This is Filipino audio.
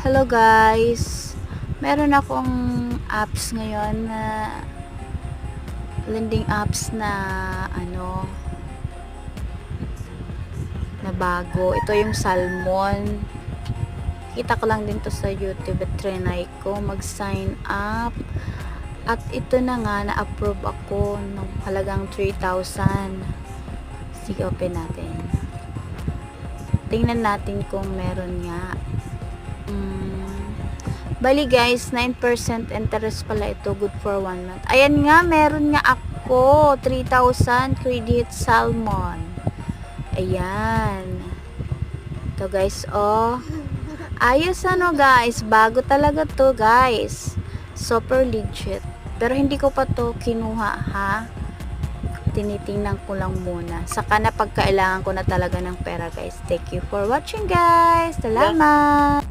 Hello guys, meron akong apps ngayon na lending apps na na bago. Ito yung Salmon. Kita ko lang din to sa YouTube at trinay ko mag-sign up. At ito na nga, na-approve ako ng halagang 3,000. Sige, open natin. Tingnan natin kung meron nga. Bali guys, 9% interest pala ito, good for 1 month. Ayan nga, meron nga ako 3,000 credit Salmon. Ayan. Ito guys, oh. Ayos guys, bago talaga to guys. Super legit. Pero hindi ko pa to kinuha ha. Tinitingnan ko lang muna. Saka na pagkailangan ko na talaga ng pera guys. Thank you for watching guys. Salamat.